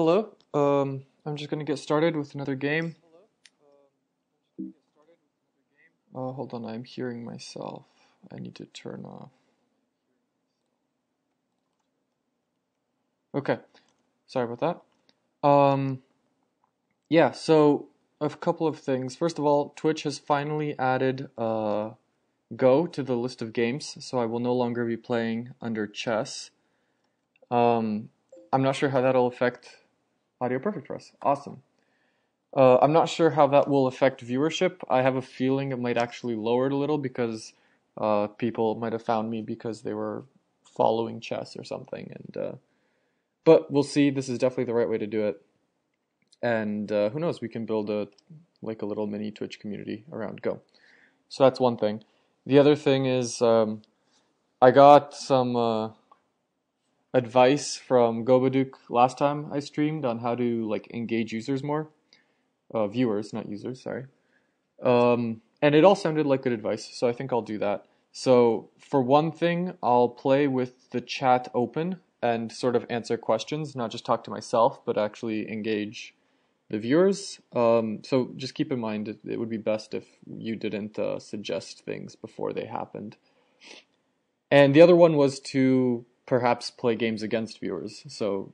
Hello. I'm just gonna get started with another game. Hold on, I'm hearing myself. I need to turn off. Okay, sorry about that. Yeah, so a couple of things. First of all, Twitch has finally added Go to the list of games, so I will no longer be playing under chess. Um, I'm not sure how that'll affect audio perfect for us. Awesome. I'm not sure how that will affect viewership. I have a feeling it might actually lower it a little because people might have found me because they were following chess or something. But we'll see. This is definitely the right way to do it. And who knows? We can build a little mini Twitch community around Go. So that's one thing. The other thing is I got some advice from Gobaduke last time I streamed on how to engage users more. Viewers, not users, sorry. And it all sounded like good advice, so I think I'll do that. So for one thing, I'll play with the chat open and sort of answer questions, not just talk to myself, but actually engage the viewers. So just keep in mind it would be best if you didn't suggest things before they happened. And the other one was to perhaps play games against viewers. So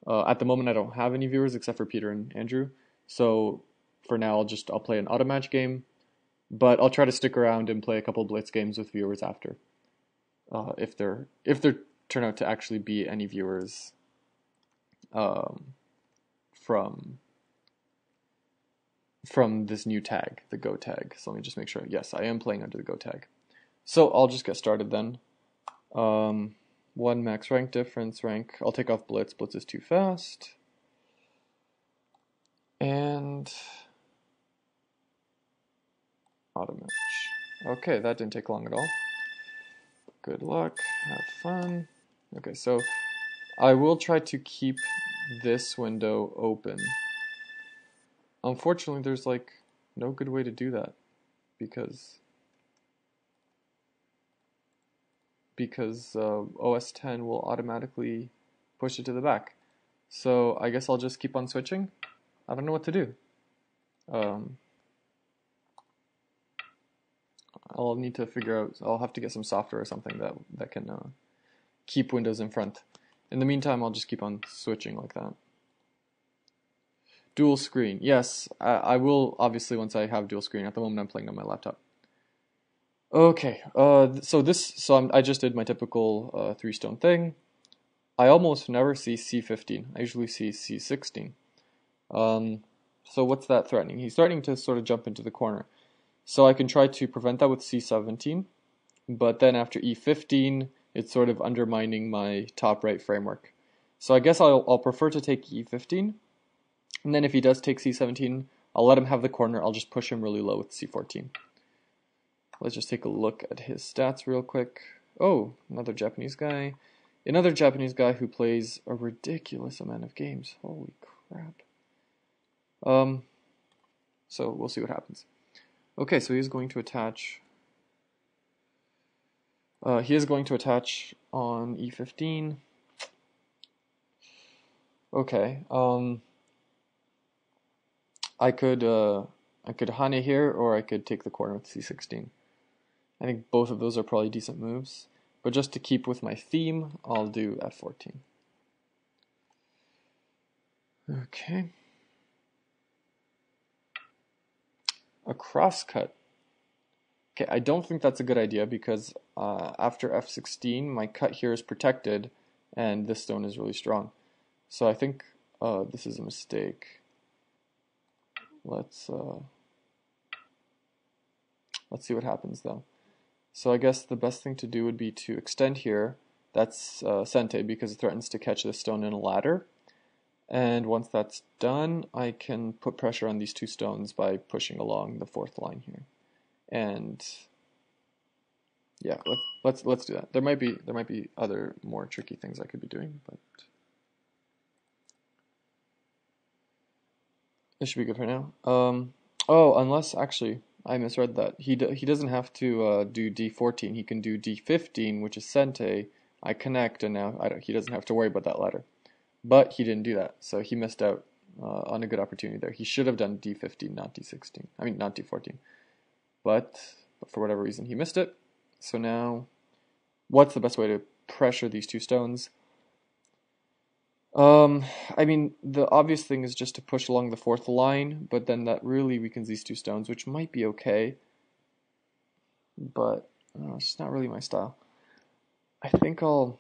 at the moment I don't have any viewers except for Peter and Andrew. So for now I'll play an Automatch game, but I'll try to stick around and play a couple Blitz games with viewers after. If there turn out to actually be any viewers from this new tag, the Go tag. So let me just make sure. Yes, I am playing under the Go tag. So I'll just get started then. One max rank difference rank. I'll take off Blitz. Blitz is too fast. And Automatch. Okay, that didn't take long at all. Good luck. Have fun. Okay, so I will try to keep this window open. Unfortunately, there's no good way to do that because OS 10 will automatically push it to the back. So I guess I'll just keep on switching. I don't know what to do. I'll need to figure out. I'll have to get some software or something that can keep Windows in front. In the meantime, I'll just keep on switching like that. Dual screen. Yes, I will obviously once I have dual screen. At the moment, I'm playing on my laptop. Okay. I just did my typical 3-stone thing. I almost never see C15. I usually see C16. So what's that threatening? He's threatening to sort of jump into the corner. So I can try to prevent that with C17, but then after E15, it's sort of undermining my top right framework. So I guess I'll prefer to take E15, and then if he does take C17, I'll let him have the corner. I'll just push him really low with C14. Let's just take a look at his stats real quick. Oh, another Japanese guy. Another Japanese guy who plays a ridiculous amount of games. Holy crap. So we'll see what happens. Okay, so he's going to attach. He is going to attach on E15. Okay. I could Hane here, or I could take the corner with C16. I think both of those are probably decent moves. But just to keep with my theme, I'll do F14. Okay. A crosscut. Okay, I don't think that's a good idea because after F16, my cut here is protected, and this stone is really strong. So I think this is a mistake. Let's see what happens though. So I guess the best thing to do would be to extend here. That's Sente because it threatens to catch this stone in a ladder. And once that's done, I can put pressure on these two stones by pushing along the fourth line here. And yeah, let's do that. There might be other more tricky things I could be doing, but this should be good for now. Oh, unless actually I misread that. He doesn't have to do D14. He can do D15, which is Sente. I connect, and now he doesn't have to worry about that ladder. But he didn't do that, so he missed out on a good opportunity there. He should have done d15, not d16. I mean, not d14. But for whatever reason, he missed it. So now, what's the best way to pressure these two stones? I mean, the obvious thing is just to push along the fourth line, but then that really weakens these two stones, which might be okay. But it's just not really my style. I think I'll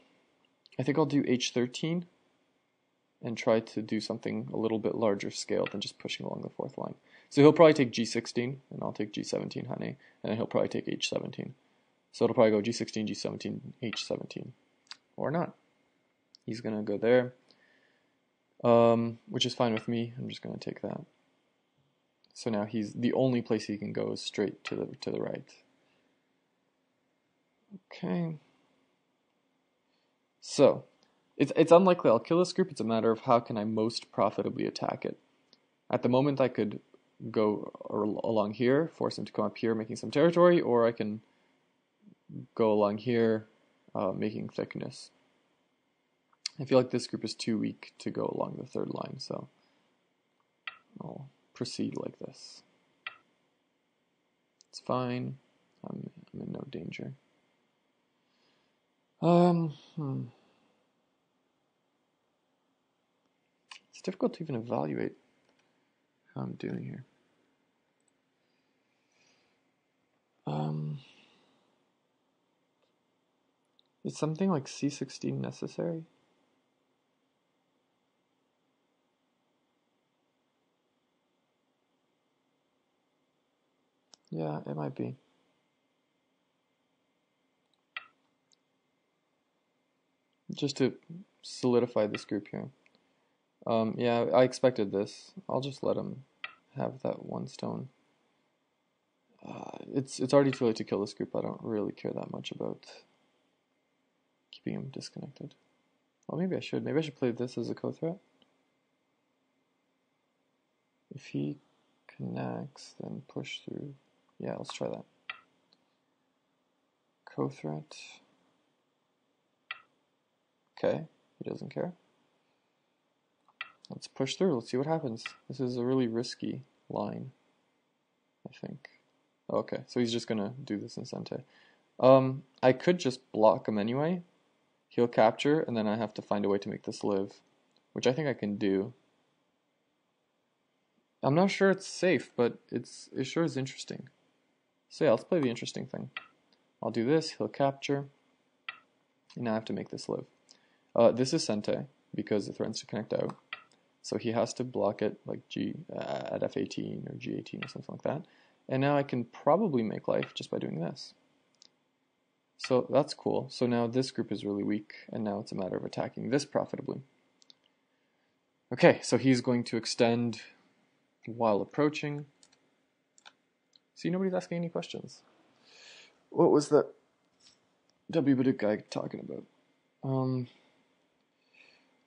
do h13 and try to do something a little bit larger scale than just pushing along the fourth line. So he'll probably take g16, and I'll take g17 hane, and then he'll probably take h17. So it'll probably go g16, g17, h17, or not. He's gonna go there, which is fine with me. I'm just gonna take that. So now he's the only place he can go is straight to the right. Okay. So it's unlikely I'll kill this group. It's a matter of how can I most profitably attack it. At the moment, I could go along here, force him to come up here, making some territory, or I can go along here, making thickness. I feel like this group is too weak to go along the third line, so I'll proceed like this. It's fine. I'm in no danger. It's difficult to even evaluate how I'm doing here. Is something like c16 necessary? Yeah, it might be. Just to solidify this group here. Yeah, I expected this. I'll just let him have that one stone. It's already too late to kill this group. I don't really care that much about keeping him disconnected. Well, maybe I should. Maybe I should play this as a co-threat. If he connects, then push through. Yeah, let's try that. Co-threat. Okay, he doesn't care. Let's push through. Let's see what happens. This is a really risky line, I think. Okay, so he's just gonna do this in Sente. I could just block him anyway. He'll capture, and then I have to find a way to make this live, which I think I can do. I'm not sure it's safe, but it sure is interesting. So yeah, let's play the interesting thing. I'll do this, he'll capture, and now I have to make this live. This is Sente, because it threatens to connect out. So he has to block it like at f18 or g18 or something like that. And now I can probably make life just by doing this. So that's cool. So now this group is really weak, and now it's a matter of attacking this profitably. Okay, so he's going to extend while approaching. See, nobody's asking any questions. What was that W-Biddick guy talking about?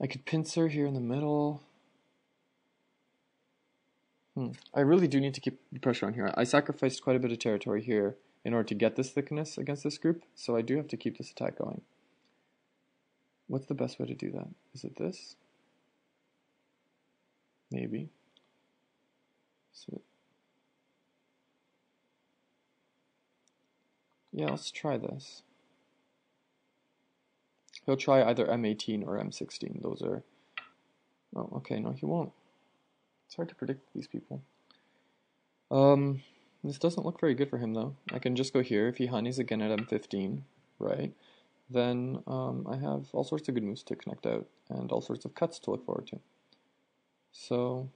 I could pincer here in the middle. I really do need to keep the pressure on here. I sacrificed quite a bit of territory here in order to get this thickness against this group, so I do have to keep this attack going. What's the best way to do that? Is it this? Maybe. So, yeah, let's try this. He'll try either M18 or M16. Those are... Oh, okay, no, he won't. It's hard to predict these people. This doesn't look very good for him, though. I can just go here. If he honeys again at M15, right, then I have all sorts of good moves to connect out, and all sorts of cuts to look forward to. So,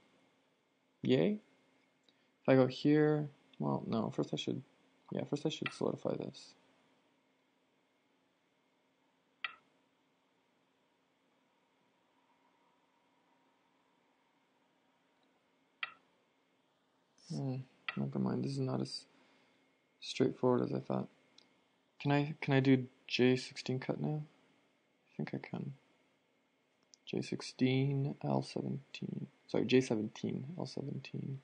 yay. If I go here, well, no, first I should solidify this. Never mind, this is not as straightforward as I thought. Can I do J16 cut now? I think I can. J16, L17. Sorry, J17, L17.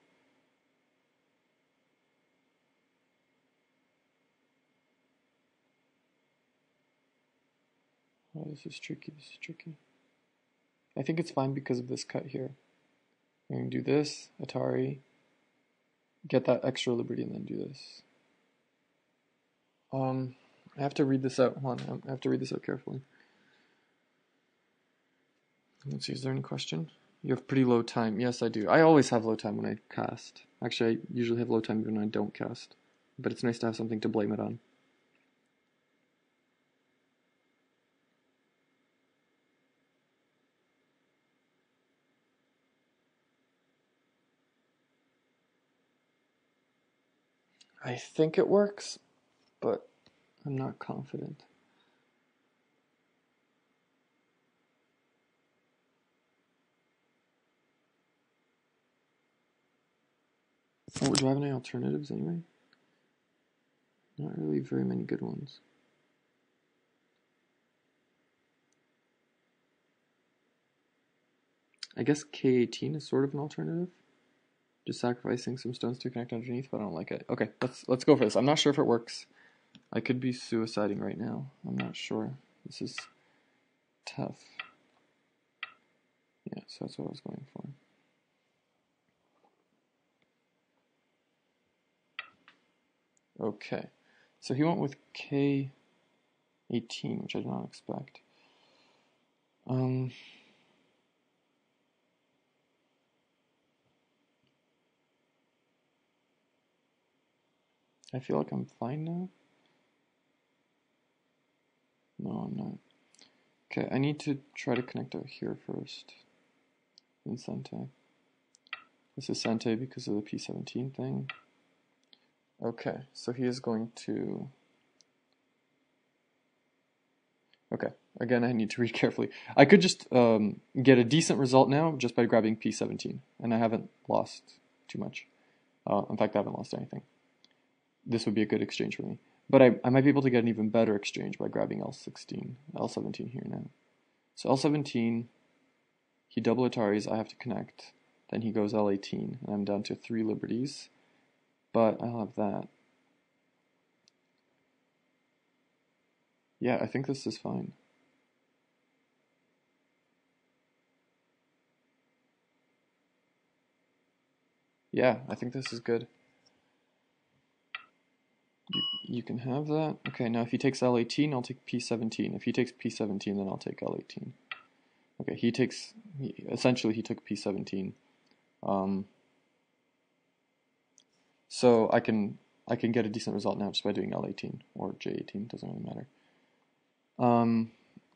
Oh, this is tricky, this is tricky. I think it's fine because of this cut here. I'm going to do this, Atari, get that extra liberty, and then do this. I have to read this out. Hold on, I have to read this out carefully. Let's see, is there any question? You have pretty low time. Yes, I do. I always have low time when I cast. Actually, I usually have low time when I don't cast. But it's nice to have something to blame it on. I think it works, but I'm not confident. Oh, do I have any alternatives anyway? Not really very many good ones. I guess K18 is sort of an alternative. Just sacrificing some stones to connect underneath, but I don't like it. Okay, let's go for this. I'm not sure if it works. I could be suiciding right now. I'm not sure. This is tough. Yeah, so that's what I was going for. Okay, so he went with K18, which I did not expect. I feel like I'm fine now. No, I'm not. Okay, I need to try to connect out here first. In Sente. This is Sente because of the P17 thing. Okay, so he is going to... Okay, again, I need to read carefully. I could just get a decent result now just by grabbing P17, and I haven't lost too much. In fact, I haven't lost anything. This would be a good exchange for me. But I might be able to get an even better exchange by grabbing L17 here now. So L17, he double Ataris, I have to connect. Then he goes L18, and I'm down to 3 liberties. But I'll have that. Yeah, I think this is fine. Yeah, I think this is good. You can have that. Okay, now if he takes L18, I'll take P17. If he takes P17, then I'll take L18. Okay, essentially he took P17. So I can get a decent result now just by doing L18 or J18, doesn't really matter.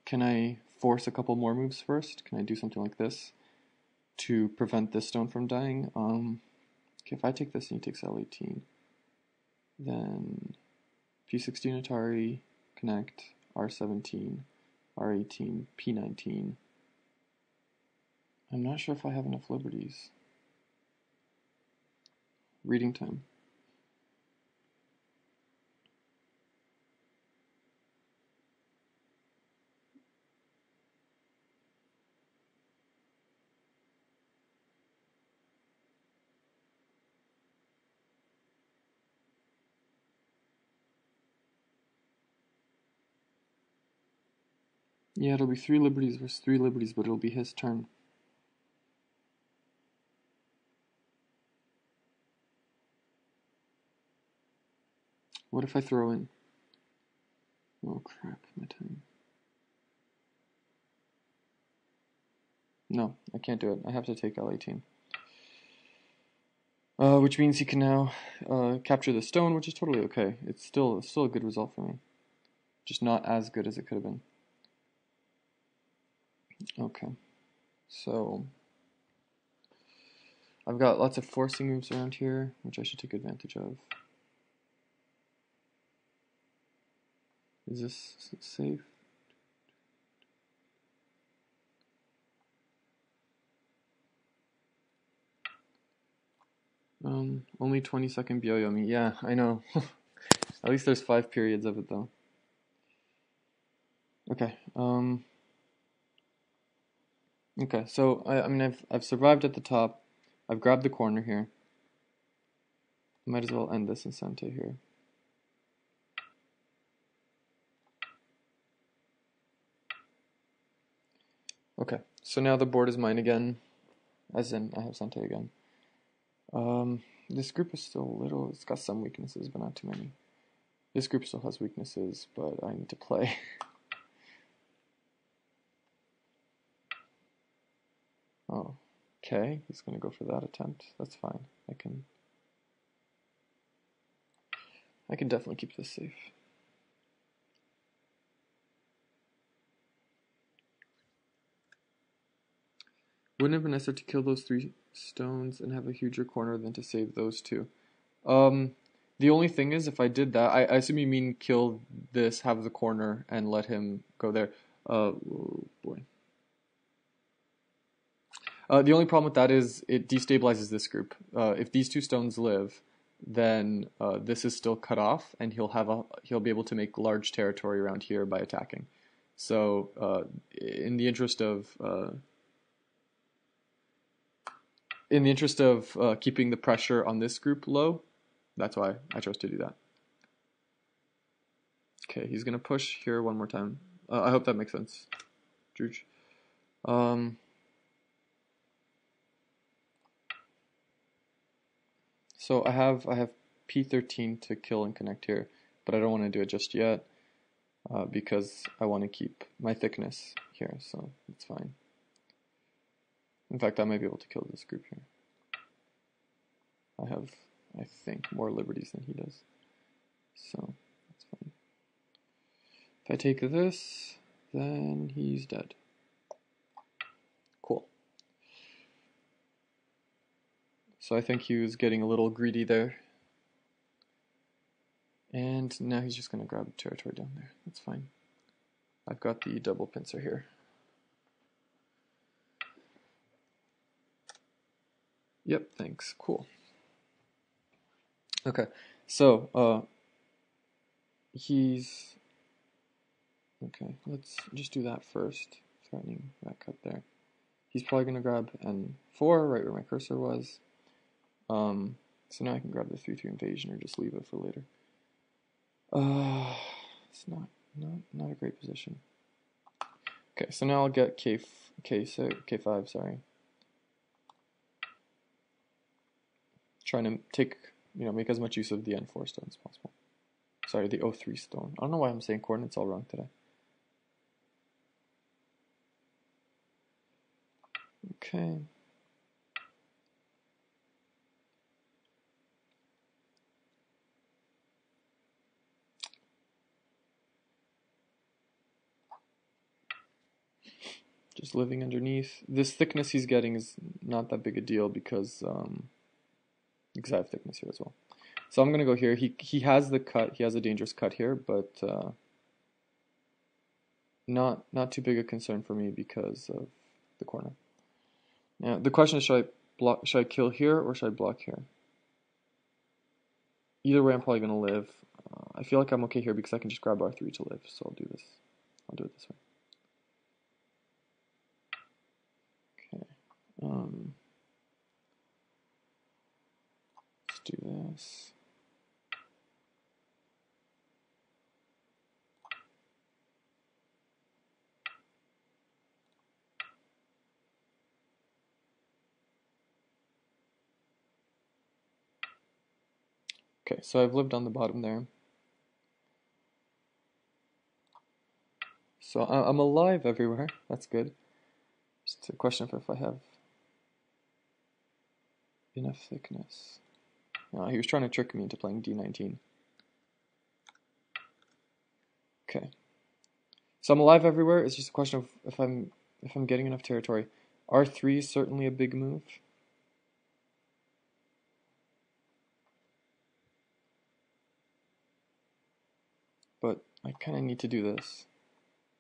Can I force a couple more moves first? Can I do something like this to prevent this stone from dying? Okay, if I take this and he takes L18, then P16 Atari, connect, R17, R18, P19. I'm not sure if I have enough liberties. Reading time. Yeah, it'll be 3 liberties versus 3 liberties, but it'll be his turn. What if I throw in? Oh crap, my time. No, I can't do it. I have to take L18. Which means he can now capture the stone, which is totally okay. It's still a good result for me. Just not as good as it could have been. Okay, so I've got lots of forcing moves around here, which I should take advantage of. Is this safe? Only 20-second Byoyomi. Yeah, I know. At least there's 5 periods of it though. Okay. Okay. So I mean I've survived at the top. I've grabbed the corner here. Might as well end this in Sente here. Okay, so now the board is mine again, as in I have Sente again. This group is still a little, it's got some weaknesses, but not too many. This group still has weaknesses, but I need to play. Oh, okay, he's going to go for that attempt. That's fine. I can definitely keep this safe. Wouldn't it have been nicer to kill those 3 stones and have a huger corner than to save those 2? The only thing is, if I did that, I assume you mean kill this, have the corner, and let him go there. Oh boy. The only problem with that is it destabilizes this group. If these 2 stones live, then this is still cut off, and he'll be able to make large territory around here by attacking. So, in the interest of keeping the pressure on this group low, that's why I chose to do that. Okay, he's gonna push here one more time. I hope that makes sense, Druge. So I have P13 to kill and connect here, but I don't want to do it just yet because I want to keep my thickness here, so it's fine. In fact, I might be able to kill this group here. I have, I think, more liberties than he does, so that's fine. If I take this, then he's dead. Cool. So I think he was getting a little greedy there. And now he's just going to grab the territory down there. That's fine. I've got the double pincer here. Yep, thanks. Cool. Okay, so he's... Okay, let's just do that first. Threatening that cut there. He's probably going to grab N4, right where my cursor was. So now I can grab the 3-3 invasion or just leave it for later. It's not a great position. Okay, so now I'll get K5, sorry. Trying to take, make as much use of the N4 stone as possible. Sorry, the O3 stone. I don't know why I'm saying coordinates all wrong today. Okay. Just living underneath. This thickness he's getting is not that big a deal because I have thickness here as well. So I'm going to go here. He has the cut. He has a dangerous cut here, but not too big a concern for me because of the corner. Now the question is, should I kill here or should I block here? Either way, I'm probably going to live. I feel like I'm okay here because I can just grab R3 to live, so I'll do this. I'll do it this way. Let's do this. Okay, so I've lived on the bottom there. So I'm alive everywhere. That's good. Just a question of if I have enough thickness. No, he was trying to trick me into playing D19. Okay. So I'm alive everywhere. It's just a question of if I'm getting enough territory. R3 is certainly a big move. But I kind of need to do this.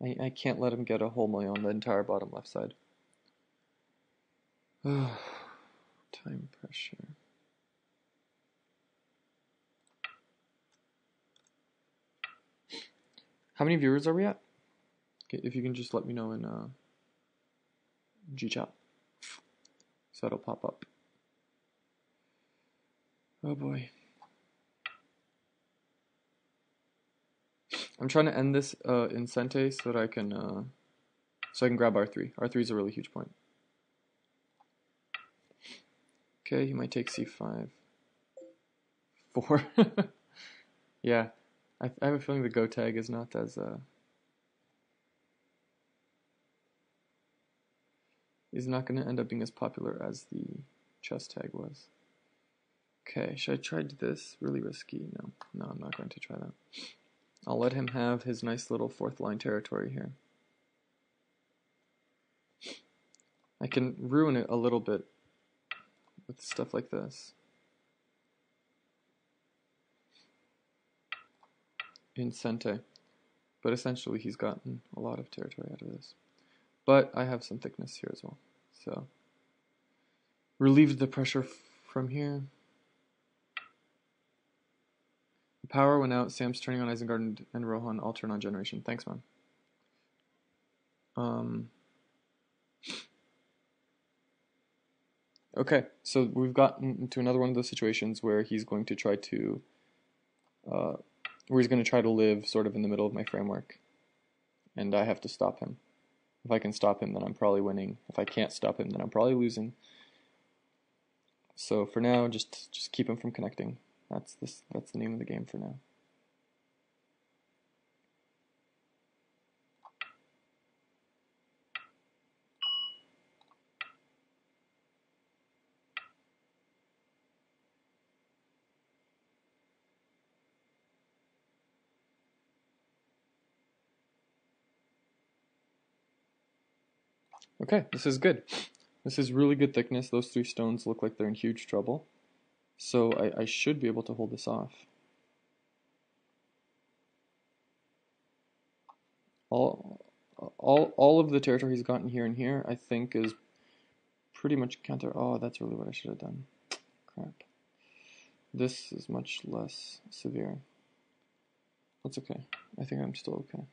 I can't let him get a whole million on the entire bottom left side. Time pressure. How many viewers are we at? Okay, if you can just let me know in Gchat. So that'll pop up. Oh boy. I'm trying to end this in Sente so that I can So I can grab R3. R3 is a really huge point. Okay, he might take C5. 4. Yeah, I have a feeling the go tag is not as is not going to end up being as popular as the chess tag was. Okay, should I try this? Really risky. No, I'm not going to try that. I'll let him have his nice little fourth line territory here. I can ruin it a little bit with stuff like this. In Sente. But essentially he's gotten a lot of territory out of this. But I have some thickness here as well. So, relieved the pressure from here. The power went out. Sam's turning on Isengard and Rohan all turn on generation. Thanks, man. Okay, so we've gotten into another one of those situations where he's going to try to live sort of in the middle of my framework, and I have to stop him. If I can stop him, then I'm probably winning. If I can't stop him, then I'm probably losing. So for now, just keep him from connecting. That's the name of the game for now. Okay, this is good. This is really good thickness. Those 3 stones look like they're in huge trouble. So I should be able to hold this off. All of the territory he's gotten here and here, I think, is pretty much counter. Oh, that's really what I should have done. Crap. This is much less severe. That's okay. I think I'm still okay.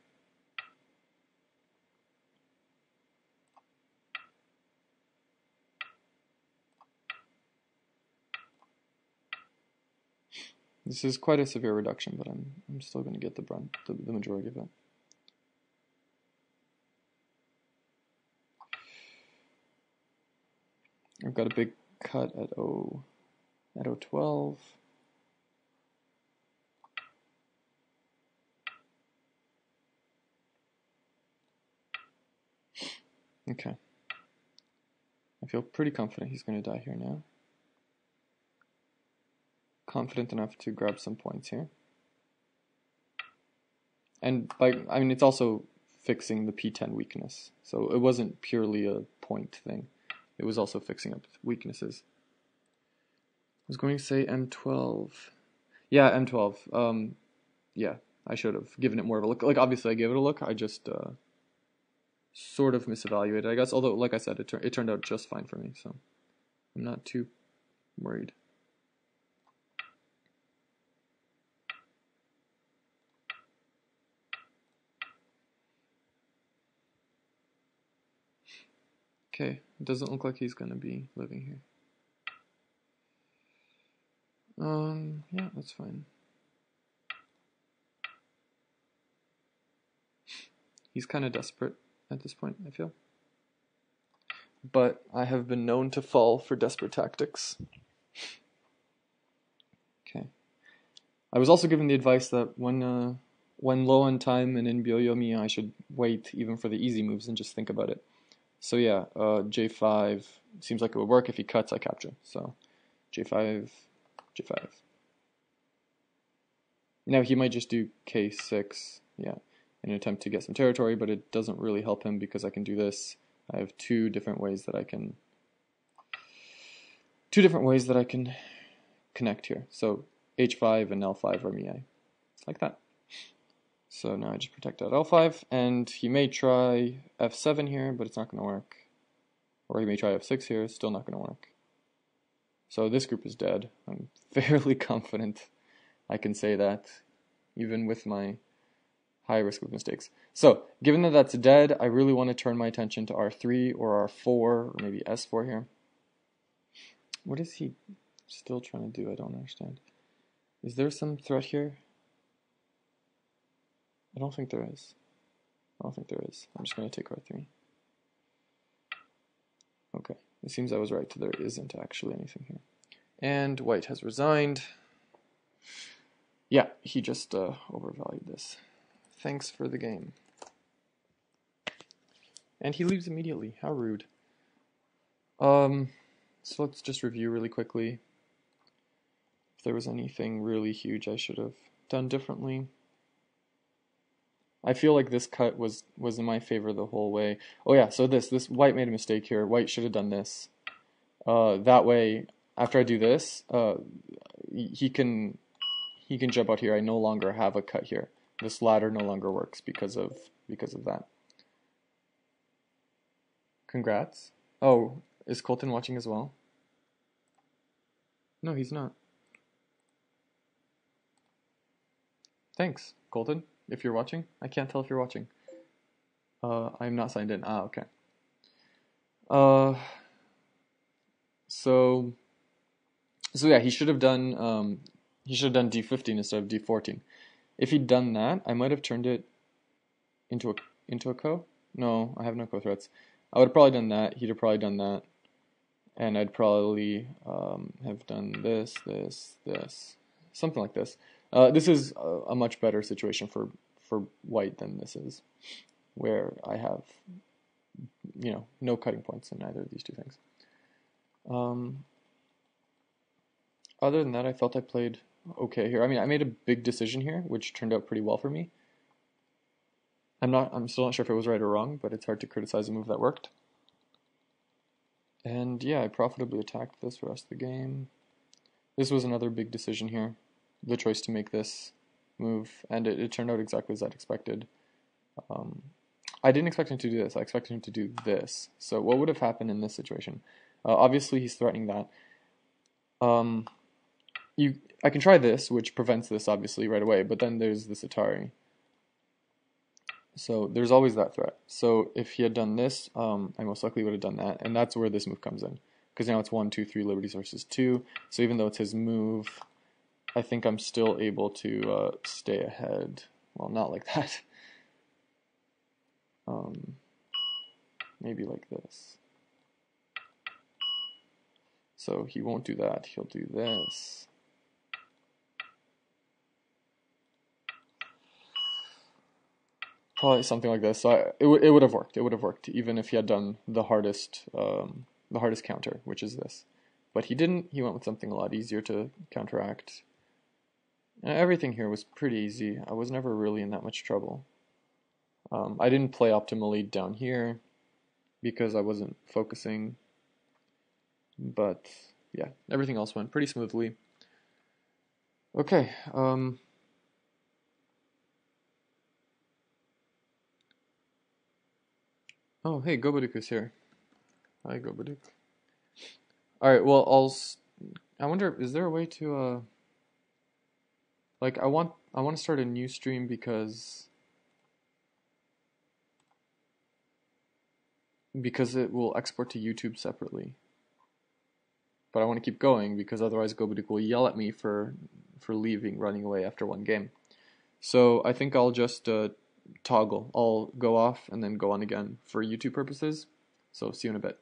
This is quite a severe reduction, but I'm still going to get the majority of it. I've got a big cut at O12. Okay. I feel pretty confident he's going to die here now. Confident enough to grab some points here. And it's also fixing the P10 weakness. So it wasn't purely a point thing. It was also fixing up weaknesses. I was going to say M12. Yeah, M12. Yeah, I should have given it more of a look. Like, obviously I gave it a look. I just sort of misevaluated, I guess. Although, like I said, it turned out just fine for me. So I'm not too worried. Okay, it doesn't look like he's going to be living here. Yeah, that's fine. He's kind of desperate at this point, I feel. But I have been known to fall for desperate tactics. Okay. I was also given the advice that when low on time and in Byoyomi, I should wait even for the easy moves and just think about it. So yeah, J5 seems like it would work. If he cuts, I capture. So J5, J5. Now he might just do K6, yeah, in an attempt to get some territory, but it doesn't really help him because I can do this. I have two different ways that I can connect here. So H5 and L5 are Miai, like that. So now I just protect that L5, and he may try F7 here, but it's not going to work. Or he may try F6 here, it's still not going to work. So this group is dead. I'm fairly confident I can say that, even with my high risk of mistakes. So, given that that's dead, I really want to turn my attention to R3 or R4, or maybe S4 here. What is he still trying to do? I don't understand. Is there some threat here? I don't think there is. I'm just going to take R3. Okay, it seems I was right. There isn't actually anything here. And white has resigned. Yeah, he just overvalued this. Thanks for the game. And he leaves immediately. How rude. So let's just review really quickly. If there was anything really huge I should have done differently. I feel like this cut was in my favor the whole way. Oh yeah, so this white made a mistake here. White should have done this. That way, after I do this, he can jump out here. I no longer have a cut here. This ladder no longer works because of that. Congrats. Oh, is Colton watching as well? No, he's not. Thanks, Colton, if you're watching. I can't tell if you're watching. I'm not signed in. Ah, okay. So yeah, he should have done D15 instead of D14. If he'd done that, I might have turned it into a co. No, I have no co-threats. I would have probably done that. He'd have probably done that, and I'd probably have done this, something like this. This is a much better situation for white than this is, where I have, no cutting points in either of these two things. Other than that, I felt I played okay here. I mean, I made a big decision here, which turned out pretty well for me. I'm still not sure if it was right or wrong, but it's hard to criticize a move that worked. And yeah, I profitably attacked this for the rest of the game. This was another big decision here, the choice to make this move, and it turned out exactly as I'd expected. I didn't expect him to do this. I expected him to do this. So what would have happened in this situation? Obviously, he's threatening that. I can try this, which prevents this, obviously, right away, but then there's this Atari. So there's always that threat. So if he had done this, I most likely would have done that, and that's where this move comes in. Because now it's 1, 2, 3 liberties versus 2, so even though it's his move, I think I'm still able to stay ahead. Well, not like that. Maybe like this. So he won't do that, he'll do this. Probably something like this. So it would have worked. It would have worked even if he had done the hardest counter, which is this. But he didn't. He went with something a lot easier to counteract. And everything here was pretty easy. I was never really in that much trouble. I didn't play optimally down here because I wasn't focusing. But yeah, everything else went pretty smoothly. Okay. Oh, hey, Gobaduk is here. Hi, Gobaduk. Alright, well, I wonder, is there a way to, like, I want to start a new stream because it will export to YouTube separately. But I want to keep going because otherwise Gobaduk will yell at me for running away after one game. So I think I'll just toggle. I'll go off and then go on again for YouTube purposes. So see you in a bit.